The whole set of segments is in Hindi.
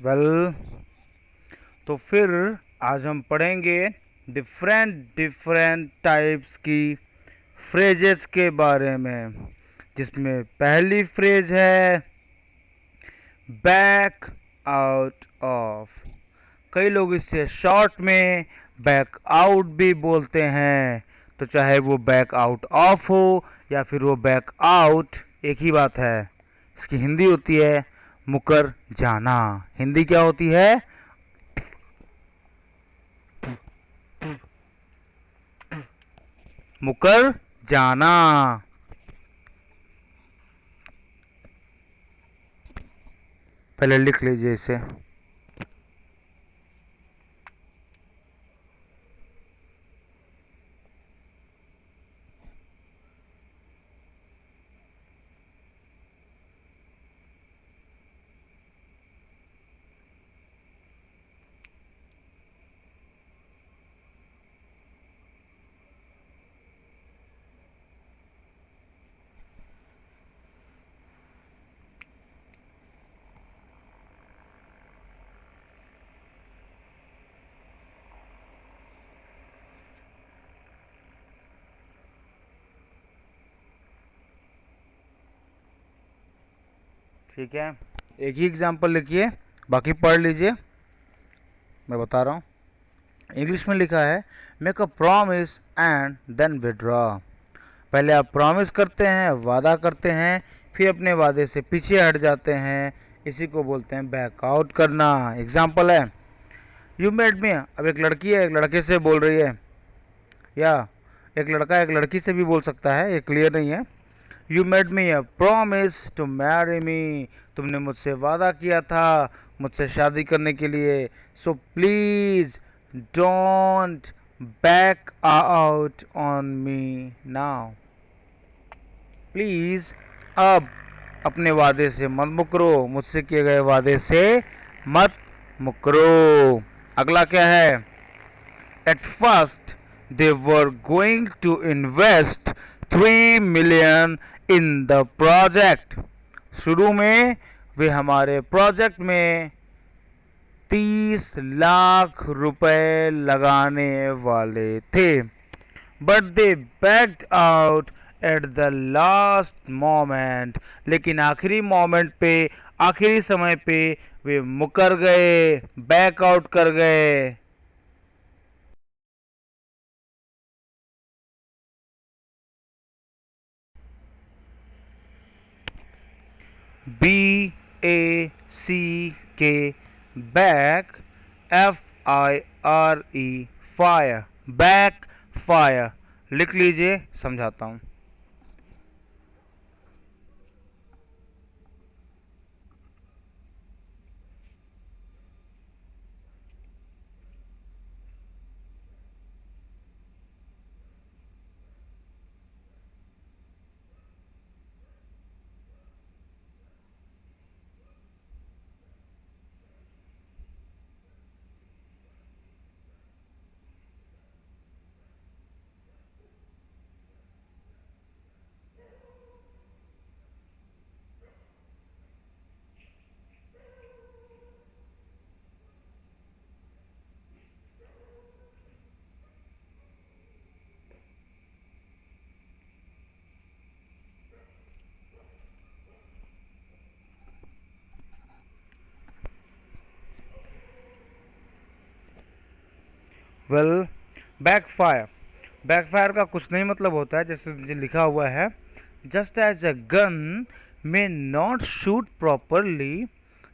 वेल, तो फिर आज हम पढ़ेंगे डिफरेंट डिफरेंट टाइप्स की फ्रेजेस के बारे में, जिसमें पहली फ्रेज है बैक आउट ऑफ। कई लोग इसे शॉर्ट में बैक आउट भी बोलते हैं। तो चाहे वो बैक आउट ऑफ हो या फिर वो बैक आउट, एक ही बात है। इसकी हिंदी होती है मुकर जाना। हिंदी क्या होती है? मुकर जाना। पहले लिख लीजिए इसे। ठीक है, एक ही एग्जाम्पल लिखिए, बाकी पढ़ लीजिए। मैं बता रहा हूँ। इंग्लिश में लिखा है make a promise and then withdraw. पहले आप प्रॉमिस करते हैं, वादा करते हैं, फिर अपने वादे से पीछे हट जाते हैं। इसी को बोलते हैं बैक आउट करना। एग्जाम्पल है यू मेड मी। अब एक लड़की है, एक लड़के से बोल रही है, या एक लड़का एक लड़की से भी बोल सकता है, ये क्लियर नहीं है। You made me a promise to marry me. तुमने मुझसे वादा किया था मुझसे शादी करने के लिए। So please don't back out on me now. Please अब अपने वादे से मत मुकरो, मुझसे किए गए वादे से मत मुकरो। अगला क्या है? At first they were going to invest 3 million in the project. शुरू में वे हमारे प्रोजेक्ट में 30 लाख रुपए लगाने वाले थे। But they backed out at the last moment. लेकिन आखिरी मोमेंट पे, आखिरी समय पे वे मुकर गए, बैक आउट कर गए। BACK, back, FIRE, fire, back fire. लिख लीजिए, समझाता हूं। Well, backfire. बैकफायर का कुछ नहीं मतलब होता है, जैसे लिखा हुआ है just as a gun may not shoot properly.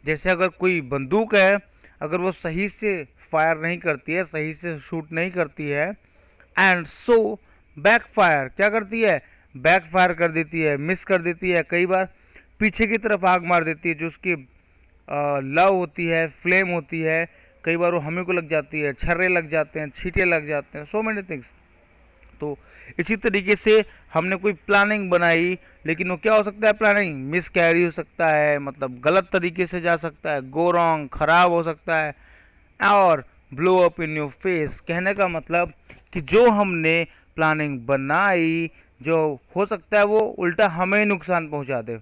जैसे अगर कोई बंदूक है, अगर वो सही से फायर नहीं करती है, सही से शूट नहीं करती है, एंड सो बैकफायर क्या करती है? बैकफायर कर देती है, मिस कर देती है। कई बार पीछे की तरफ आग मार देती है। जो उसकी लव होती है, फ्लेम होती है, कई बार वो हमें को लग जाती है, छर्रे लग जाते हैं, छींटे लग जाते हैं, सो मेनी थिंग्स। तो इसी तरीके से हमने कोई प्लानिंग बनाई, लेकिन वो क्या हो सकता है? प्लानिंग मिस कैरी हो सकता है, मतलब गलत तरीके से जा सकता है, गो रॉन्ग, खराब हो सकता है, और blow up in your face. कहने का मतलब कि जो हमने प्लानिंग बनाई, जो हो सकता है वो उल्टा हमें नुकसान पहुंचा दे।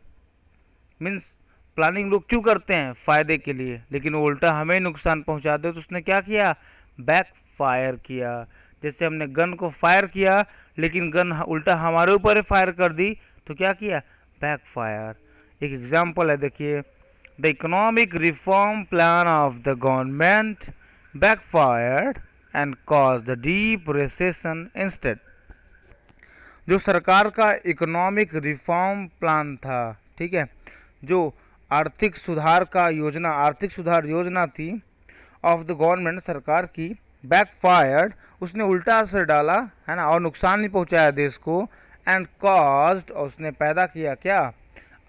मीन्स प्लानिंग लोग क्यों करते हैं? फायदे के लिए, लेकिन वो उल्टा हमें नुकसान पहुंचा दे तो उसने क्या किया? बैक फायर किया। जैसे हमने गन को फायर किया लेकिन गन उल्टा हमारे ऊपर फायर कर दी तो क्या किया? Back fire. एक एग्जाम्पल है, देखिए, the economic reform plan of the government backfired and caused a deep recession instead। जो सरकार का इकोनॉमिक रिफॉर्म प्लान था, ठीक है, जो आर्थिक सुधार योजना थी ऑफ द गवर्नमेंट, सरकार की, बैकफायर्ड, उसने उल्टा असर डाला, है ना, और नुकसान नहीं पहुंचाया देश को, एंड कॉज्ड, और उसने पैदा किया क्या?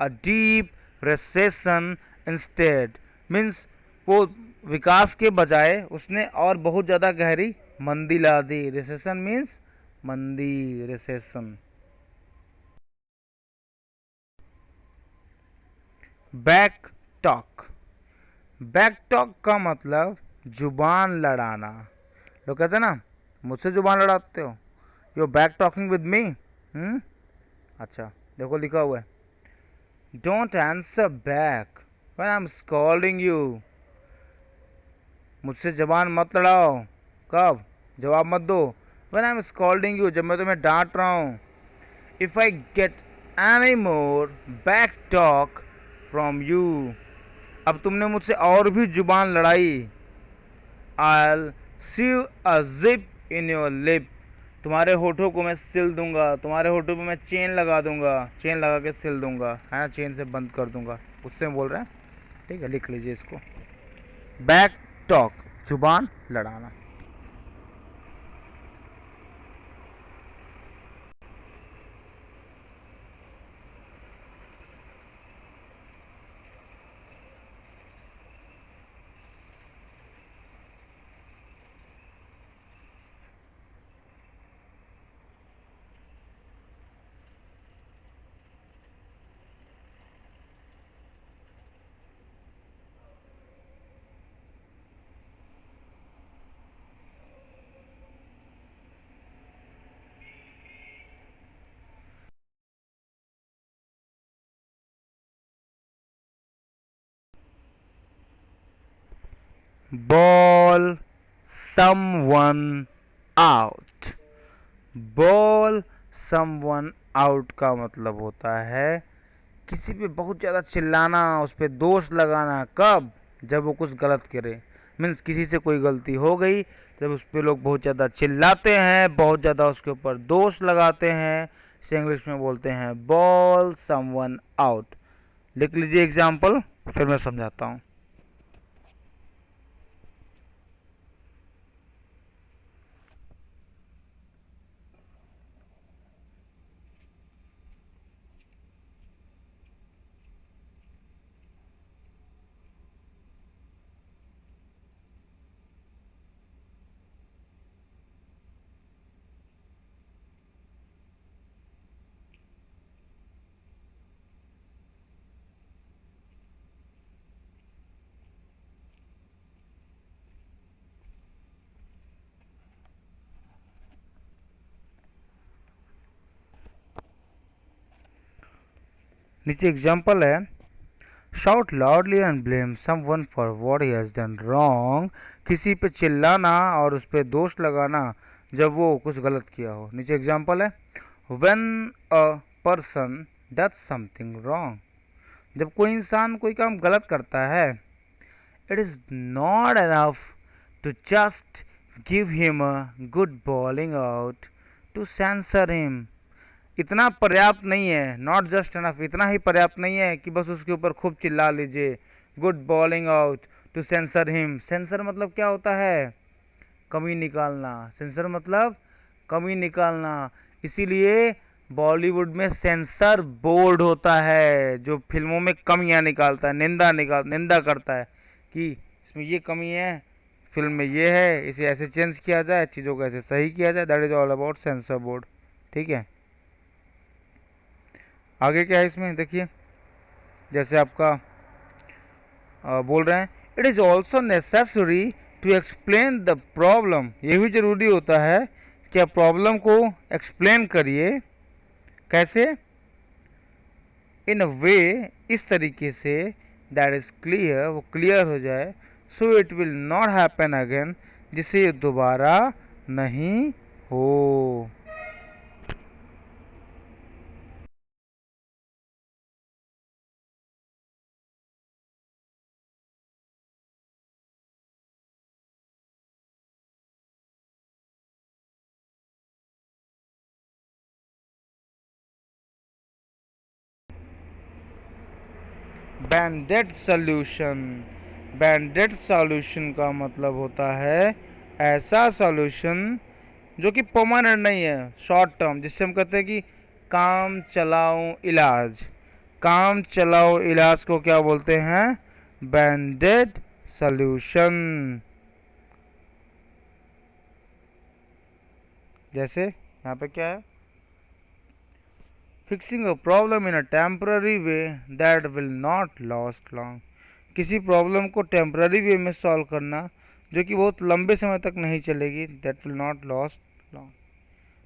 A deep recession instead. Means वो विकास के बजाय उसने और बहुत ज्यादा गहरी मंदी ला दी। रिसेशन मीन्स मंदी, recession. Back talk. Back talk का मतलब जुबान लड़ाना। लोग कहते हैं ना, मुझसे जुबान लड़ाते हो, you back talking with me. अच्छा, देखो लिखा हुआ है, don't answer back when I am scolding you. मुझसे जबान मत लड़ाओ। कब? जवाब मत दो। When I am scolding you, जब मैं तुम्हें डांट रहा हूं। If I get any more back talk from you, अब तुमने मुझसे और भी जुबान लड़ाई, I'll sew a zip in your lip, तुम्हारे होठों को मैं सिल दूंगा, तुम्हारे होठों पे मैं चेन लगा दूंगा, चेन लगा के सिल दूंगा, है ना, चेन से बंद कर दूंगा, उससे बोल रहे हैं। ठीक है, लिख लीजिए इसको, बैक टॉक, जुबान लड़ाना। Bawl someone out. Bawl someone out का मतलब होता है किसी पे बहुत ज्यादा चिल्लाना, उस पर दोष लगाना। कब? जब वो कुछ गलत करे। मीन्स किसी से कोई गलती हो गई, जब उस पर लोग बहुत ज्यादा चिल्लाते हैं, बहुत ज्यादा उसके ऊपर दोष लगाते हैं, इसे इंग्लिश में बोलते हैं बॉल समवन आउट। लिख लीजिए एग्जाम्पल, फिर मैं समझाता हूँ। नीचे एग्जाम्पल है, shout loudly and blame someone for what he has done wrong. किसी पे चिल्लाना और उस पे दोष लगाना जब वो कुछ गलत किया हो। नीचे एग्जाम्पल है, when a person does something wrong, जब कोई इंसान कोई काम गलत करता है, it is not enough to just give him a good bawling out to censor him. इतना पर्याप्त नहीं है, नॉट जस्ट एनफ, इतना ही पर्याप्त नहीं है कि बस उसके ऊपर खूब चिल्ला लीजिए, good bawling out to censor him. Sensor मतलब क्या होता है? कमी निकालना। सेंसर मतलब कमी निकालना। इसीलिए बॉलीवुड में सेंसर बोर्ड होता है जो फिल्मों में कमियां निकालता है, निंदा करता है कि इसमें ये कमी है, फिल्म में ये है, इसे ऐसे चेंज किया जाए, चीज़ों को ऐसे सही किया जाए। That is all about sensor board. ठीक है, आगे क्या है इसमें देखिए, जैसे आपका बोल रहे हैं, it is also necessary to explain the problem. ये भी जरूरी होता है कि आप प्रॉब्लम को एक्सप्लेन करिए। कैसे? इन अ वे, इस तरीके से दैट इज क्लियर, वो क्लियर हो जाए, so it will not happen again, जिससे ये दोबारा नहीं हो। बैंडेड सॉल्यूशन, बैंडेड सॉल्यूशन का मतलब होता है ऐसा सॉल्यूशन जो कि परमानेंट नहीं है, शॉर्ट टर्म, जिससे हम कहते हैं कि काम चलाओ इलाज। काम चलाओ इलाज को क्या बोलते हैं? बैंडेड सॉल्यूशन। जैसे यहाँ पे क्या है? Fixing a problem in a temporary way that will not last long. किसी प्रॉब्लम को टेम्पररी वे में सॉल्व करना जो कि बहुत लंबे समय तक नहीं चलेगी, that will not last long.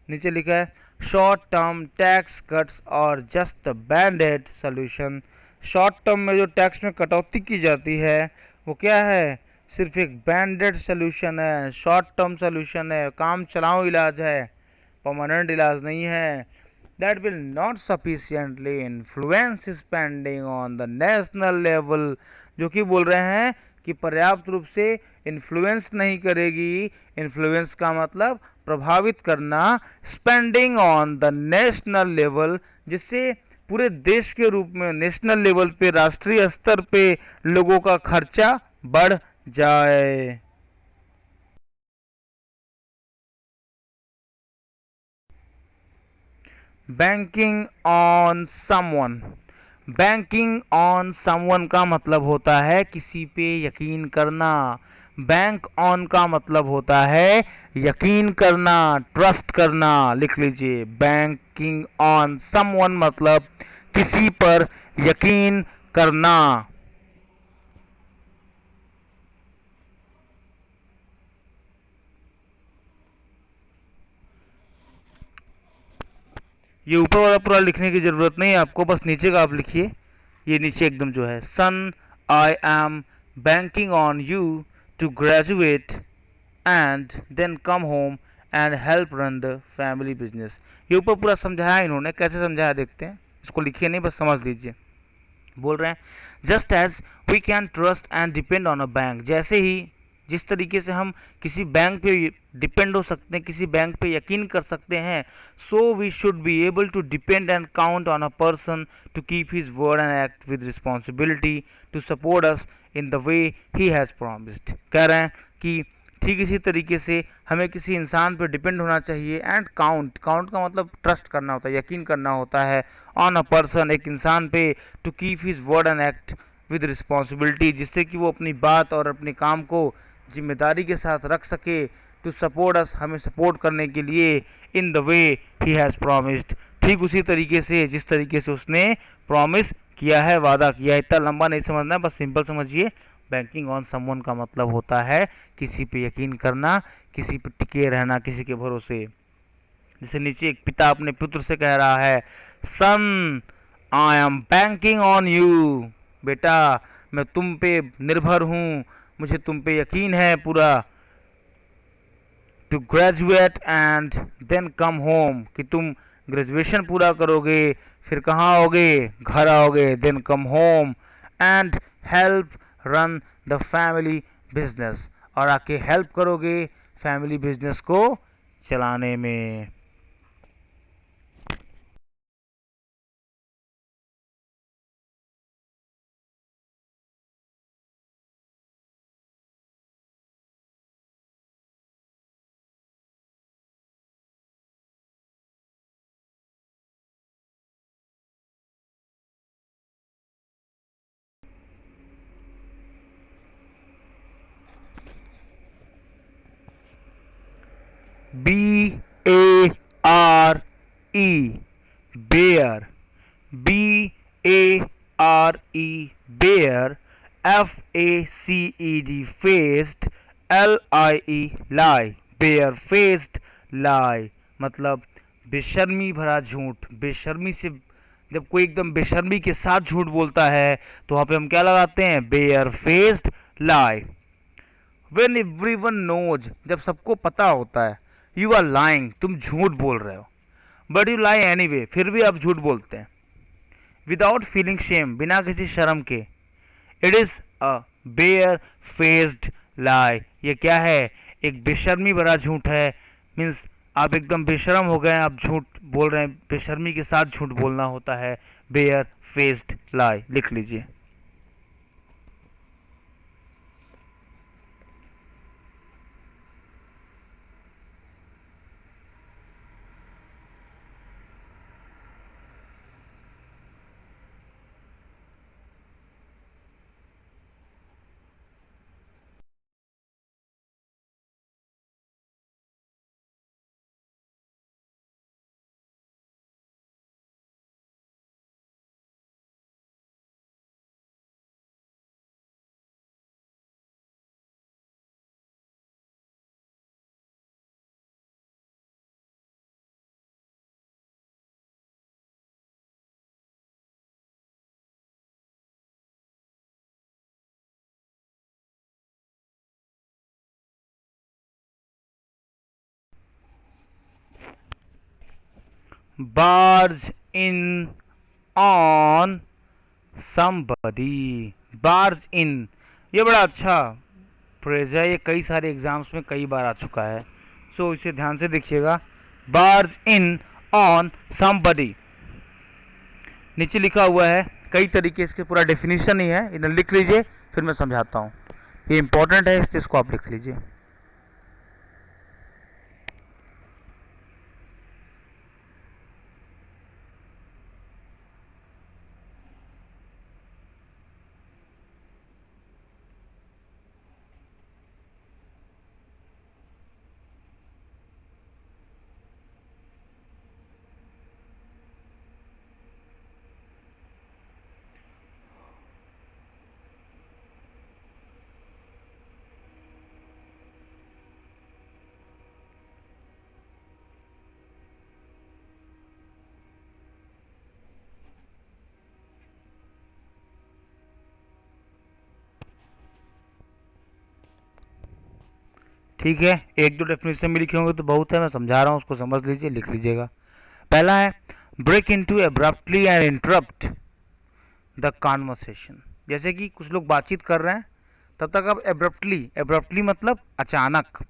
नीचे लिखा है शॉर्ट टर्म टैक्स कट्स और just band aid solution. Short term में जो टैक्स में कटौती की जाती है वो क्या है? सिर्फ एक बैंडेड सोल्यूशन है, शॉर्ट टर्म सोल्यूशन है, काम चलाओ इलाज है, परमानेंट इलाज नहीं है। That will not sufficiently influence spending on the national level, जो कि बोल रहे हैं कि पर्याप्त रूप से इन्फ्लुएंस नहीं करेगी। इन्फ्लुएंस का मतलब प्रभावित करना, spending on the national level, जिससे पूरे देश के रूप में नेशनल लेवल पे, राष्ट्रीय स्तर पे लोगों का खर्चा बढ़ जाए। Banking on someone, banking on someone का मतलब होता है किसी पे यकीन करना। बैंक ऑन का मतलब होता है यकीन करना, ट्रस्ट करना। लिख लीजिए, बैंकिंग ऑन समवन मतलब किसी पर यकीन करना। ये ऊपर वाला पूरा लिखने की जरूरत नहीं है आपको, बस नीचे का आप लिखिए। ये नीचे एकदम जो है, son I am banking on you to graduate and then come home and help run the family business. ये ऊपर पूरा समझाया इन्होंने, कैसे समझाया देखते हैं। इसको लिखिए नहीं, बस समझ लीजिए। बोल रहे हैं just as we can trust and depend on a bank, जैसे ही जिस तरीके से हम किसी बैंक पे डिपेंड हो सकते हैं, किसी बैंक पे यकीन कर सकते हैं, so we should be able to depend and count on a person to keep his word and act with responsibility to support us in the way he has promised. कह रहे हैं कि ठीक इसी तरीके से हमें किसी इंसान पर डिपेंड होना चाहिए, एंड काउंट, काउंट का मतलब ट्रस्ट करना होता है, यकीन करना होता है, ऑन अ पर्सन, एक इंसान पे, to keep his word and act with responsibility, जिससे कि वो अपनी बात और अपने काम को जिम्मेदारी के साथ रख सके, टू सपोर्ट अस, हमें सपोर्ट करने के लिए, इन the way he has promised, ठीक उसी तरीके से जिस तरीके से उसने प्रॉमिस किया है, वादा किया है। इतना लंबा नहीं समझना, बस सिंपल समझिए। बैंकिंग ऑन समवन का मतलब होता है किसी पे यकीन करना, किसी पे टिके रहना, किसी के भरोसे। जैसे नीचे एक पिता अपने पुत्र से कह रहा है, son I am banking on you, बेटा मैं तुम पे निर्भर हूँ, मुझे तुम पे यकीन है पूरा, to graduate and then come home, कि तुम ग्रेजुएशन पूरा करोगे, फिर कहाँ आओगे? घर आओगे, then come home and help run the family business, और आके हेल्प करोगे फैमिली बिजनेस को चलाने में। B-A-R-E, bear, B-A-R-E, bear, F-A-C-E-D, faced, L-I-E, lie, bear faced lie, मतलब बेशर्मी भरा झूठ, बेशर्मी से जब कोई एकदम बेशर्मी के साथ झूठ बोलता है तो वहां पे हम क्या लगाते हैं, bare faced lie. When everyone knows, जब सबको पता होता है, यू आर लाइंग, तुम झूठ बोल रहे हो, बट यू लाई एनीवे, फिर भी आप झूठ बोलते हैं, विदाउट फीलिंग शेम, बिना किसी शर्म के, it is a bare faced lie. ये क्या है, एक बेशर्मी भरा झूठ है। मीन्स आप एकदम बेशर्म हो गए, आप झूठ बोल रहे हैं, बेशर्मी के साथ झूठ बोलना होता है, बेयर फेस्ड लाई। लिख लीजिए। barge in on somebody, barge in, ये बड़ा अच्छा फ्रेज है, ये कई सारे एग्जाम्स में कई बार आ चुका है, सो इसे ध्यान से देखिएगा। barge in on somebody, नीचे लिखा हुआ है, कई तरीके इसके पूरा डेफिनेशन ही है, इन्हें लिख लीजिए, फिर मैं समझाता हूँ। ये इंपॉर्टेंट है, इस चीज को आप लिख लीजिए। ठीक है, एक दो डेफिनेशन भी लिखे होंगे तो बहुत है, मैं समझा रहा हूँ, उसको समझ लीजिए, लिख लीजिएगा। पहला है break into abruptly and interrupt the conversation, जैसे कि कुछ लोग बातचीत कर रहे हैं, तब तक आप एब्रप्टली, एब्रप्टली मतलब अचानक,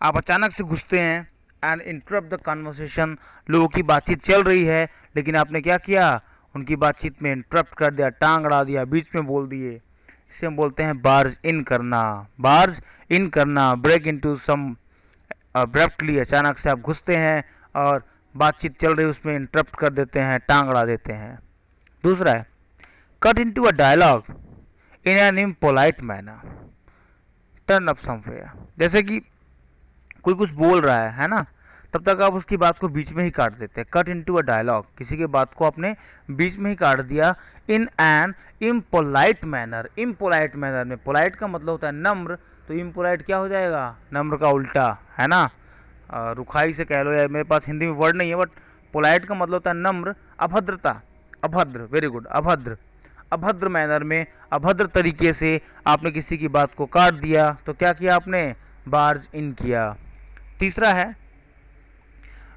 आप अचानक से घुसते हैं, एंड इंटरप्ट द कॉन्वर्सेशन, लोगों की बातचीत चल रही है लेकिन आपने क्या किया, उनकी बातचीत में इंटरप्ट कर दिया, टांग अड़ा दिया, बीच में बोल दिए, इसे हम बोलते हैं बार्ज इन करना। बार्ज इन करना, ब्रेक इनटू सम अब्रप्टली, अचानक से आप घुसते हैं और बातचीत चल रही है उसमें इंटरप्ट कर देते हैं, टांग अड़ा देते हैं। दूसरा है cut into a dialogue in an impolite manner, turn up somewhere, जैसे कि कोई कुछ बोल रहा है ना, तब तक आप उसकी बात को बीच में ही काट देते हैं। कट इनटू अ डायलॉग, किसी की बात को आपने बीच में ही काट दिया, इन an impolite manner, impolite manner में, पोलाइट का मतलब होता है नम्र, तो इम्पोलाइट क्या हो जाएगा, नम्र का उल्टा, है ना, रुखाई से कह लो, या मेरे पास हिंदी में वर्ड नहीं है, बट पोलाइट का मतलब होता है नम्र, अभद्रता, अभद्र, वेरी गुड, अभद्र, अभद्र मैनर में, अभद्र तरीके से आपने किसी की बात को काट दिया, तो क्या किया आपने, बार्ज इन किया। तीसरा है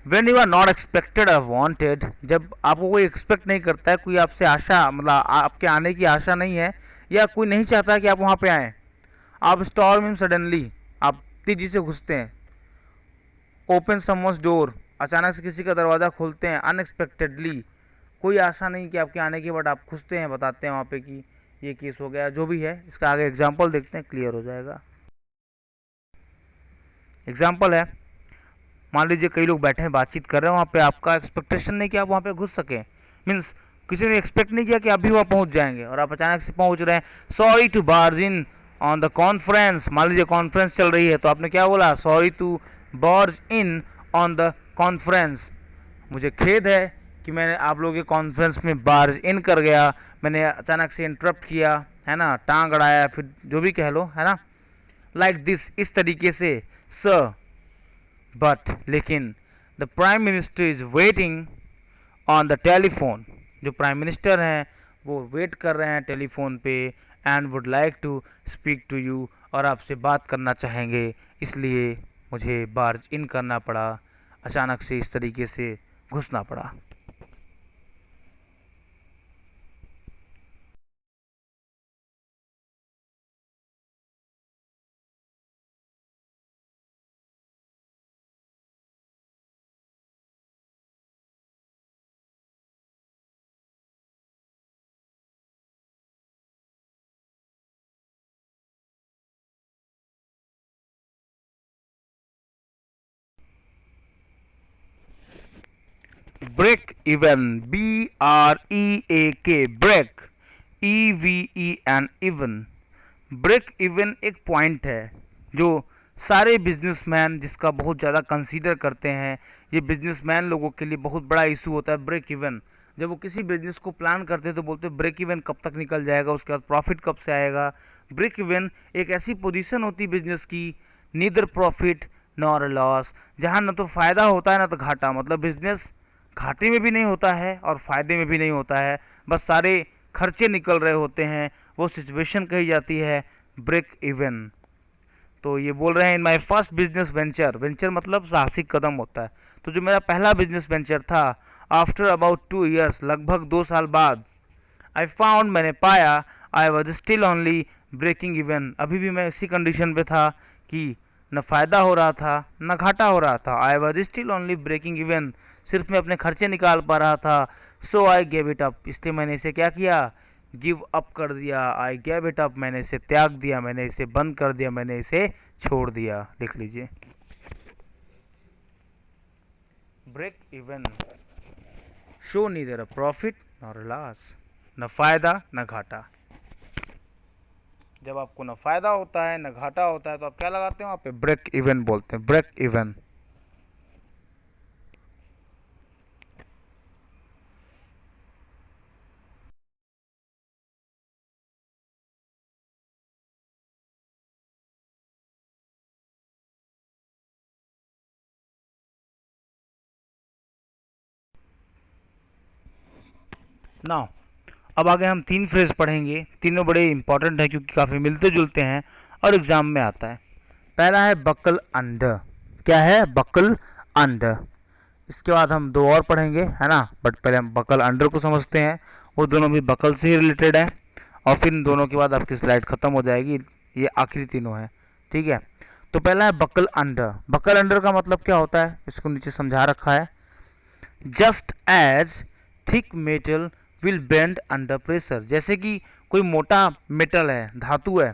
when you are not expected और वांटेड, जब आपको कोई एक्सपेक्ट नहीं करता है, कोई आपसे आशा, मतलब आपके आने की आशा नहीं है, या कोई नहीं चाहता कि आप वहां पे आए, आप स्टॉर्म इन सडनली, आप तेजी से घुसते हैं, ओपन समवन्स डोर, अचानक से किसी का दरवाजा खोलते हैं, अनएक्सपेक्टेडली, कोई आशा नहीं कि आपके आने की, बट आप घुसते हैं, बताते हैं वहां पे कि ये केस हो गया, जो भी है, इसका आगे एग्जाम्पल देखते हैं, क्लियर हो जाएगा। एग्जाम्पल है, मान लीजिए कई लोग बैठे हैं, बातचीत कर रहे हैं, वहां पे आपका एक्सपेक्टेशन नहीं कि आप वहां पे घुस सके, मीन्स किसी ने एक्सपेक्ट नहीं किया कि आप भी वहां पहुंच जाएंगे, और आप अचानक से पहुंच रहे हैं, sorry to barge in on the conference, मान लीजिए कॉन्फ्रेंस चल रही है, तो आपने क्या बोला, sorry to barge in on the conference, मुझे खेद है कि मैंने आप लोगों के कॉन्फ्रेंस में बार्ज इन कर गया, मैंने अचानक से इंटरप्ट किया, है ना, टांग अड़ाया, फिर जो भी कह लो, है ना, लाइक दिस, इस तरीके से, सर, बट, लेकिन, the prime minister is waiting on the telephone, जो प्राइम मिनिस्टर हैं वो वेट कर रहे हैं टेलीफोन पे and would like to speak to you, और आपसे बात करना चाहेंगे, इसलिए मुझे बार्ज इन करना पड़ा, अचानक से इस तरीके से घुसना पड़ा। Break even, BREAK, break, EVEN, even. Break even एक पॉइंट है जो सारे बिजनेसमैन जिसका बहुत ज़्यादा कंसीडर करते हैं। ये बिजनेसमैन लोगों के लिए बहुत बड़ा इशू होता है ब्रेक इवन। जब वो किसी बिजनेस को प्लान करते हैं तो बोलते हैं ब्रेक इवन कब तक निकल जाएगा, उसके बाद प्रॉफिट कब से आएगा। ब्रेक इवन एक ऐसी पोजीशन होती है बिजनेस की, नीदर प्रॉफिट नॉर लॉस, जहाँ न तो फायदा होता है ना तो घाटा, मतलब बिजनेस घाटे में भी नहीं होता है और फायदे में भी नहीं होता है, बस सारे खर्चे निकल रहे होते हैं। वो सिचुएशन कही जाती है ब्रेक इवन। तो ये बोल रहे हैं in my first business venture, venture मतलब साहसिक कदम होता है। तो जो मेरा पहला बिजनेस वेंचर था, आफ्टर अबाउट 2 years, लगभग 2 साल बाद, आई फाउंड, मैंने पाया, I was still only breaking even, अभी भी मैं इसी कंडीशन पे था कि न फायदा हो रहा था न घाटा हो रहा था। I was still only breaking even, सिर्फ मैं अपने खर्चे निकाल पा रहा था। So I gave it up, इसलिए मैंने इसे क्या किया, गिव अप कर दिया। आई गेव इट अप, मैंने इसे त्याग दिया, मैंने इसे बंद कर दिया, मैंने इसे छोड़ दिया। लिख लीजिए, break even, show neither a profit nor loss, न फायदा न घाटा। जब आपको न फायदा होता है न घाटा होता है तो आप क्या लगाते हो वहाँ पे, ब्रेक इवन बोलते हैं, ब्रेक इवन। नाउ अब आगे हम 3 फ्रेज पढ़ेंगे, तीनों बड़े इंपॉर्टेंट हैं क्योंकि काफी मिलते जुलते हैं और एग्जाम में आता है। पहला है बकल अंडर, क्या है, बकल अंडर। इसके बाद हम 2 और पढ़ेंगे, है ना, बट पहले हम बकल अंडर को समझते हैं। वो दोनों भी बकल से ही रिलेटेड है, और फिर इन दोनों के बाद आपकी स्लाइड खत्म हो जाएगी। ये आखिरी तीनों है, ठीक है। तो पहला है बकल अंडर। बकल अंडर का मतलब क्या होता है, इसको नीचे समझा रखा है। Just as thick metal will bend under pressure, जैसे कि कोई मोटा मेटल है, धातु है,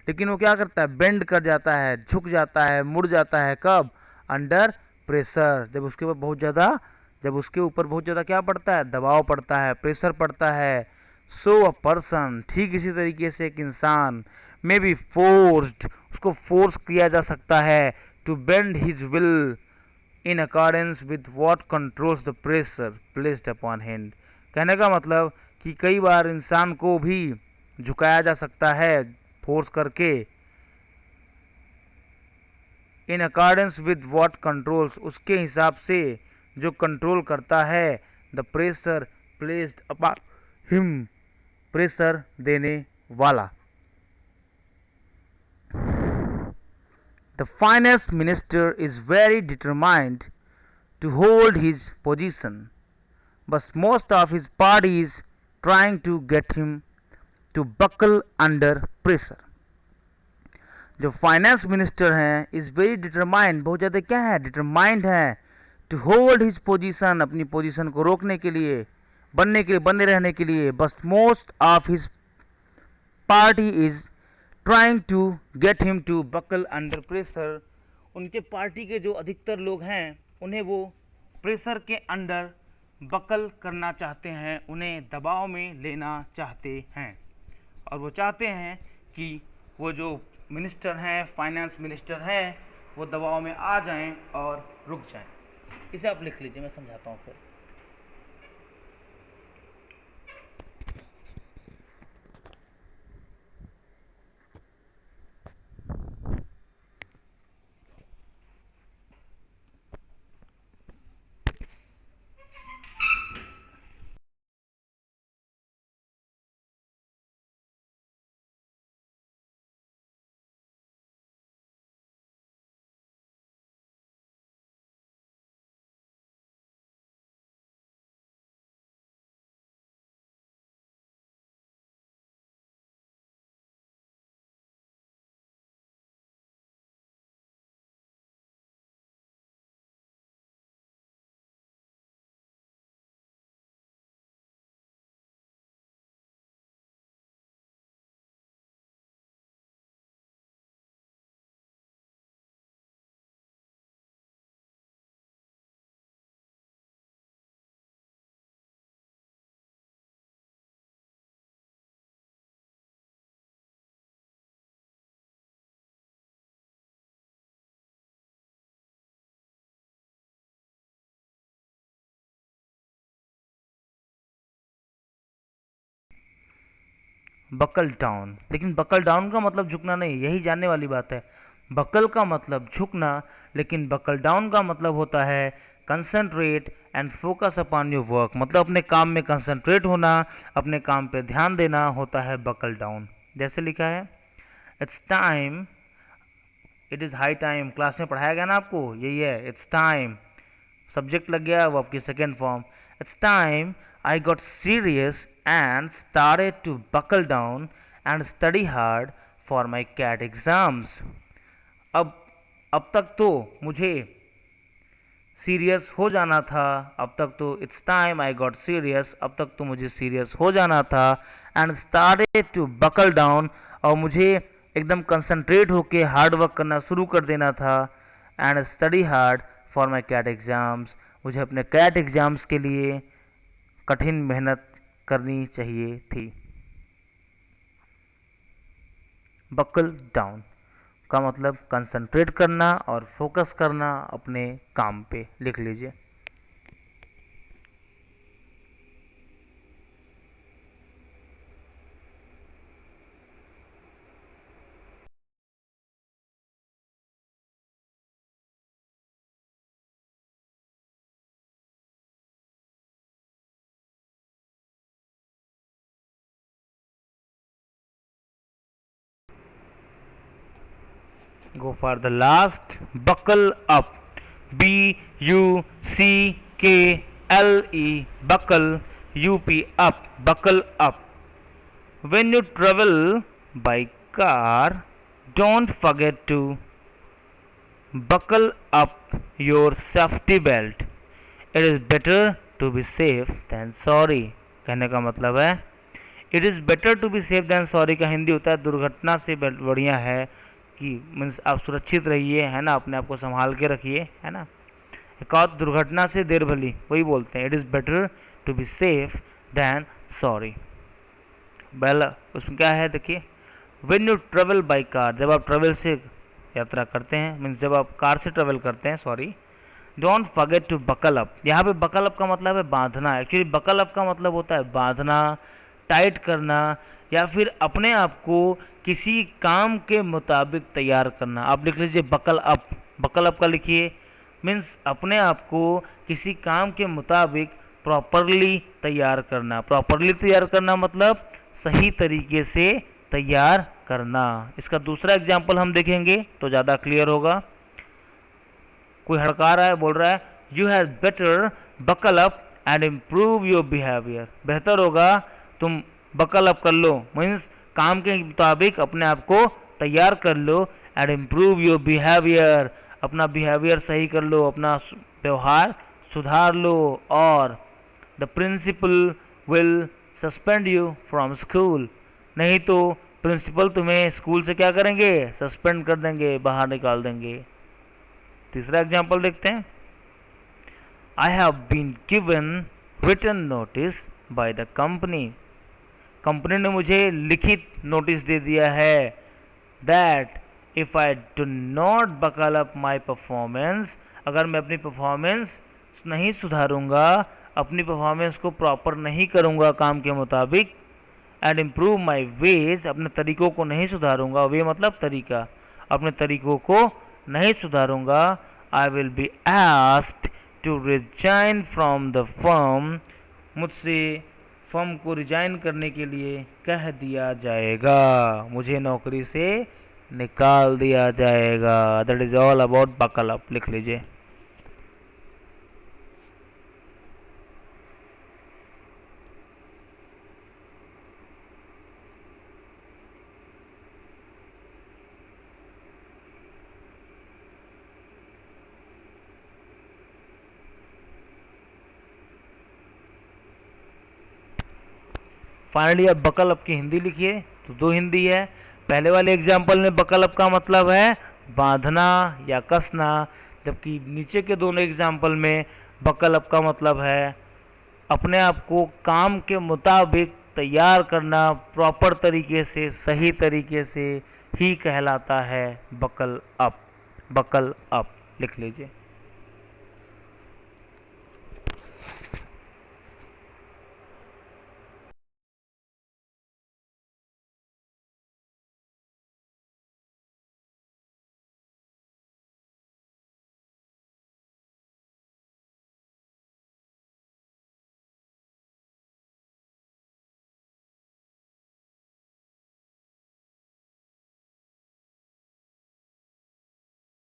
लेकिन वो क्या करता है, बेंड कर जाता है, झुक जाता है, मुड़ जाता है, कब, अंडर प्रेशर, जब उसके ऊपर बहुत ज्यादा क्या पड़ता है, दबाव पड़ता है, प्रेशर पड़ता है। सो अ पर्सन, ठीक इसी तरीके से एक इंसान, मे बी फोर्स्ड, उसको फोर्स किया जा सकता है, to bend his will in accordance with what controls the pressure placed upon him. कहने का मतलब कि कई बार इंसान को भी झुकाया जा सकता है फोर्स करके, इन अकॉर्डेंस विद व्हाट कंट्रोल्स, उसके हिसाब से जो कंट्रोल करता है, the pressure placed upon him, pressure देने वाला। The finance minister is very determined to hold his position, but most of his party is trying to get him to buckle under pressure. जो फाइनेंस मिनिस्टर हैं इज वेरी डिटरमाइंड, बहुत ज्यादा क्या है, डिटरमाइंड है, टू होल्ड हिज पोजीशन, अपनी पोजीशन को रोकने के लिए, बनने के लिए, बने रहने के लिए, बस most of his party is trying to get him to buckle under pressure. उनके पार्टी के जो अधिकतर लोग हैं उन्हें वो प्रेशर के अंडर बकल करना चाहते हैं, उन्हें दबाव में लेना चाहते हैं, और वो चाहते हैं कि वो जो मिनिस्टर हैं, फाइनेंस मिनिस्टर हैं, वो दबाव में आ जाएं और रुक जाएं। इसे आप लिख लीजिए, मैं समझाता हूँ फिर। Buckle down. लेकिन बकल डाउन का मतलब झुकना नहीं, यही जानने वाली बात है। बकल का मतलब झुकना, लेकिन बकल डाउन का मतलब होता है concentrate and focus upon your work, मतलब अपने काम में कंसंट्रेट होना, अपने काम पे ध्यान देना होता है बकल डाउन। जैसे लिखा है, it's time, it is high time, class में पढ़ाया गया ना आपको, यही है, इट्स टाइम, सब्जेक्ट लग गया वो आपकी second form. It's time I got serious and started to buckle down and study hard for my CAT exams. अब अब तक तो मुझे सीरियस हो जाना था, अब तक तो it's time I got serious, अब तक तो मुझे सीरियस हो जाना था, and started to buckle down, और मुझे एकदम कंसंट्रेट होके हार्ड वर्क करना शुरू कर देना था, and study hard for my CAT exams, मुझे अपने कैट एग्जाम्स के लिए कठिन मेहनत करनी चाहिए थी। बकल डाउन का मतलब कंसंट्रेट करना और फोकस करना अपने काम पे, लिख लीजिए। Go for the last. Buckle up. Buckle. Up. Buckle up. When you travel by car, don't forget to buckle up your safety belt. It is better to be safe than sorry. कहने का मतलब है, it is better to be safe than sorry का हिंदी होता है दुर्घटना से बढ़िया है कि, मीन्स आप सुरक्षित रहिए, है ना, अपने आप को संभाल के रखिए, है ना, एक और दुर्घटना से देर भली, वही बोलते हैं, it is better to be safe than sorry. पहला उसमें क्या है देखिए, when you travel by car, जब आप ट्रेवल से यात्रा करते हैं, मीन्स जब आप कार से ट्रेवल करते हैं, sorry, don't forget to buckle up. यहाँ पे बकल अप का मतलब है बांधना, एक्चुअली बकल अप का मतलब होता है बांधना, टाइट करना, या फिर अपने आप को किसी काम के मुताबिक तैयार करना। आप लिख लीजिए बकल अप, बकल अप का लिखिए, मीन्स अपने आप को किसी काम के मुताबिक प्रॉपरली तैयार करना। प्रॉपरली तैयार करना मतलब सही तरीके से तैयार करना। इसका दूसरा एग्जाम्पल हम देखेंगे तो ज़्यादा क्लियर होगा। कोई हड़का रहा है, बोल रहा है, you have better buckle up and improve your behaviour, बेहतर होगा तुम बकल अप कर लो, मीन्स काम के मुताबिक अपने आप को तैयार कर लो, एंड इम्प्रूव योर बिहेवियर, अपना बिहेवियर सही कर लो, अपना व्यवहार सुधार लो, और the principal will suspend you from school, नहीं तो प्रिंसिपल तुम्हें स्कूल से क्या करेंगे, सस्पेंड कर देंगे, बाहर निकाल देंगे। तीसरा एग्जाम्पल देखते हैं, I have been given written notice by the company, company ने मुझे लिखित नोटिस दे दिया है, that if I do not buckle up my performance, अगर मैं अपनी परफॉर्मेंस नहीं सुधारूंगा, अपनी परफॉर्मेंस को प्रॉपर नहीं करूंगा काम के मुताबिक, एंड इम्प्रूव माई वेज, अपने तरीकों को नहीं सुधारूंगा, वे मतलब तरीका, अपने तरीकों को नहीं सुधारूंगा, I will be asked to resign from the firm, मुझसे फर्म को रिजाइन करने के लिए कह दिया जाएगा, मुझे नौकरी से निकाल दिया जाएगा। That is all about buckle up, लिख लीजिए। फाइनली अब बकल अप की हिंदी लिखिए, तो दो हिंदी है। पहले वाले एग्जाम्पल में बकल अप का मतलब है बांधना या कसना, जबकि नीचे के दोनों एग्जाम्पल में बकल अप का मतलब है अपने आप को काम के मुताबिक तैयार करना, प्रॉपर तरीके से, सही तरीके से ही कहलाता है बकल अप। बकल अप लिख लीजिए।